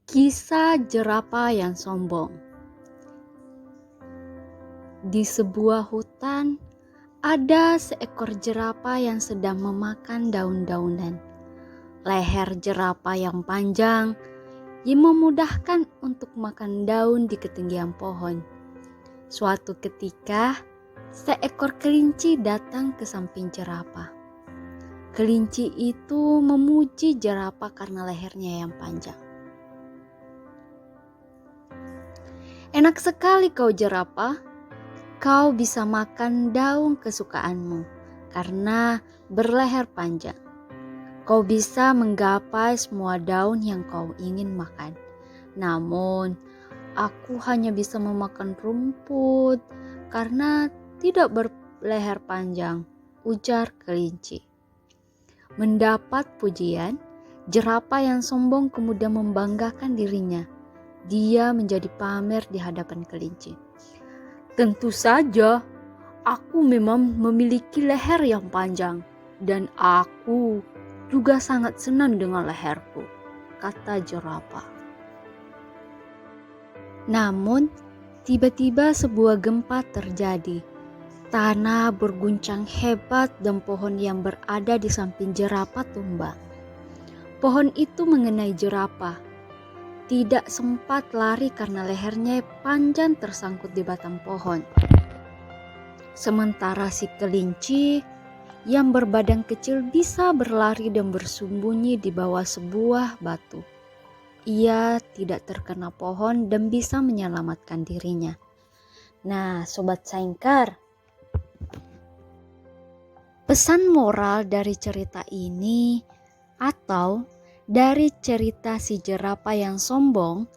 Kisah jerapah yang sombong. Di sebuah hutan, ada seekor jerapah yang sedang memakan daun-daunan. Leher jerapah yang panjang yang memudahkan untuk makan daun di ketinggian pohon. Suatu ketika, seekor kelinci datang ke samping jerapah. Kelinci itu memuji jerapah karena lehernya yang panjang. "Enak sekali kau jerapah, kau bisa makan daun kesukaanmu karena berleher panjang. Kau bisa menggapai semua daun yang kau ingin makan. Namun, aku hanya bisa memakan rumput karena tidak berleher panjang," ujar kelinci. Mendapat pujian, jerapah yang sombong kemudian membanggakan dirinya. Dia menjadi pamer di hadapan kelinci. "Tentu saja, aku memang memiliki leher yang panjang dan aku juga sangat senang dengan leherku," kata jerapah. Namun, tiba-tiba sebuah gempa terjadi. Tanah berguncang hebat dan pohon yang berada di samping jerapah tumbang. Pohon itu mengenai jerapah. Tidak sempat lari karena lehernya panjang tersangkut di batang pohon. Sementara si kelinci yang berbadan kecil bisa berlari dan bersembunyi di bawah sebuah batu. Ia tidak terkena pohon dan bisa menyelamatkan dirinya. Nah, Sobat Saingkar, pesan moral dari cerita ini atau dari cerita si jerapah yang sombong,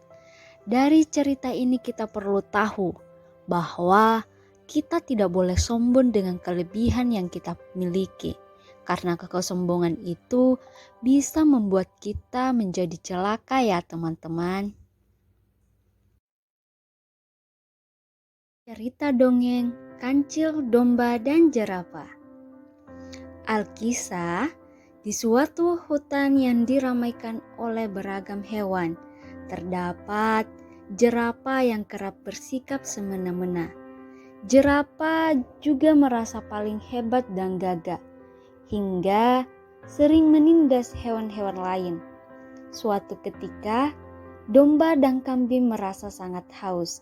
dari cerita ini kita perlu tahu bahwa kita tidak boleh sombong dengan kelebihan yang kita miliki. Karena kesombongan itu bisa membuat kita menjadi celaka ya teman-teman. Cerita dongeng Kancil, Domba, dan Jerapah. Alkisah, di suatu hutan yang diramaikan oleh beragam hewan, terdapat jerapah yang kerap bersikap semena-mena. Jerapah juga merasa paling hebat dan gagah, hingga sering menindas hewan-hewan lain. Suatu ketika, domba dan kambing merasa sangat haus,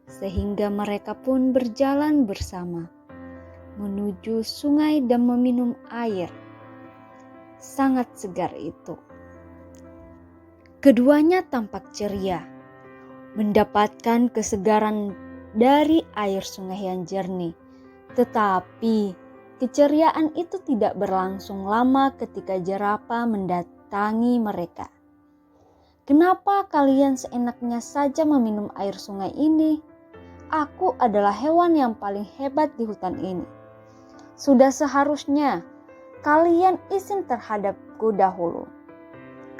sehingga mereka pun berjalan bersama menuju sungai dan meminum air. Sangat segar itu. Keduanya tampak ceria, mendapatkan kesegaran dari air sungai yang jernih. Tetapi keceriaan itu tidak berlangsung lama ketika jerapah mendatangi mereka. "Kenapa kalian seenaknya saja meminum air sungai ini? Aku adalah hewan yang paling hebat di hutan ini. Sudah seharusnya kalian izin terhadapku dahulu,"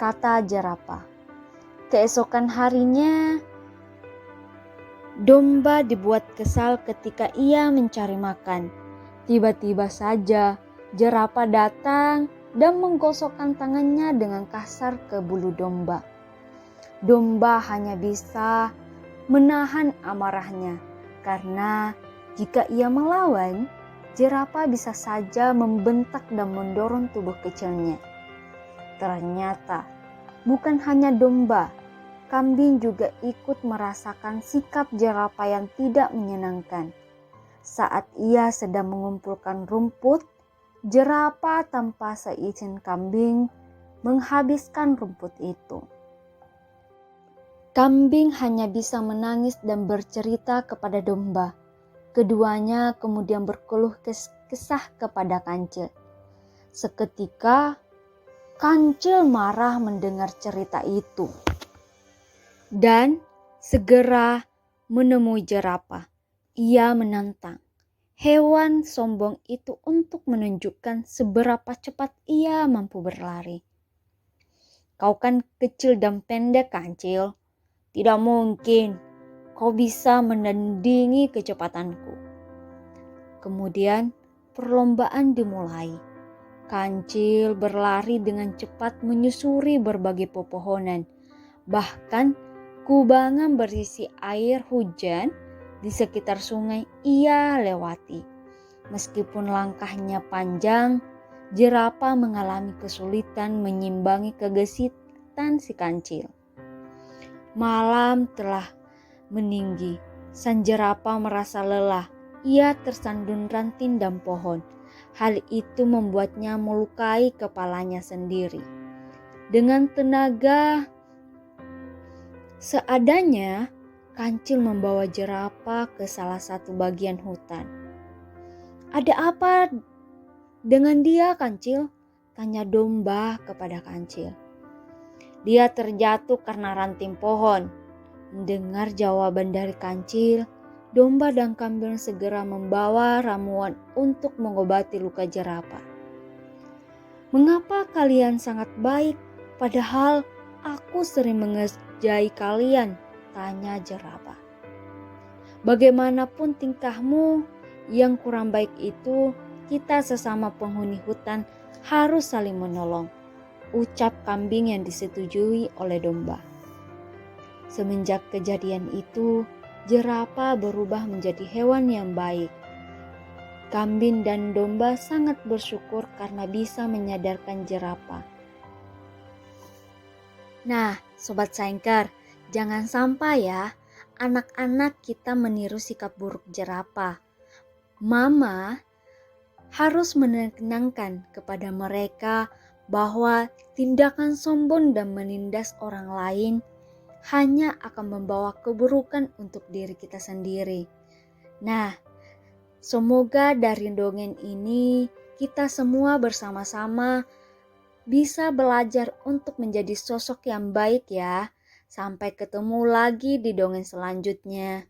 kata jerapah. Keesokan harinya, domba dibuat kesal ketika ia mencari makan. Tiba-tiba saja jerapah datang dan menggosokkan tangannya dengan kasar ke bulu domba. Domba hanya bisa menahan amarahnya karena jika ia melawan, jerapah bisa saja membentak dan mendorong tubuh kecilnya. Ternyata bukan hanya domba, kambing juga ikut merasakan sikap jerapah yang tidak menyenangkan. Saat ia sedang mengumpulkan rumput, jerapah tanpa seizin kambing menghabiskan rumput itu. Kambing hanya bisa menangis dan bercerita kepada domba. Keduanya kemudian berkeluh kesah kepada Kancil. Seketika, Kancil marah mendengar cerita itu dan segera menemui jerapah. Ia menantang hewan sombong itu untuk menunjukkan seberapa cepat ia mampu berlari. "Kau kan kecil dan pendek, Kancil. Tidak mungkin kau bisa menandingi kecepatanku." Kemudian perlombaan dimulai. Kancil berlari dengan cepat menyusuri berbagai pepohonan. Bahkan kubangan berisi air hujan di sekitar sungai ia lewati. Meskipun langkahnya panjang, jerapah mengalami kesulitan menyimbangi kegesitan si kancil. Malam telah meninggi. Sang jerapah merasa lelah. Ia tersandung ranting dan pohon. Hal itu membuatnya melukai kepalanya sendiri. Dengan tenaga seadanya, kancil membawa jerapah ke salah satu bagian hutan. "Ada apa dengan dia, kancil?" tanya domba kepada kancil. "Dia terjatuh karena ranting pohon." Mendengar jawaban dari kancil, domba dan kambing segera membawa ramuan untuk mengobati luka jerapah. "Mengapa kalian sangat baik, padahal aku sering mengerjai kalian?" tanya jerapah. "Bagaimanapun tingkahmu yang kurang baik itu, kita sesama penghuni hutan harus saling menolong," ucap kambing yang disetujui oleh domba. Semenjak kejadian itu, jerapah berubah menjadi hewan yang baik. Kambing dan domba sangat bersyukur karena bisa menyadarkan jerapah. Nah, Sobat Sangker, jangan sampai ya anak-anak kita meniru sikap buruk jerapah. Mama harus menenangkan kepada mereka bahwa tindakan sombong dan menindas orang lain hanya akan membawa keburukan untuk diri kita sendiri. Nah, semoga dari dongeng ini kita semua bersama-sama bisa belajar untuk menjadi sosok yang baik ya. Sampai ketemu lagi di dongeng selanjutnya.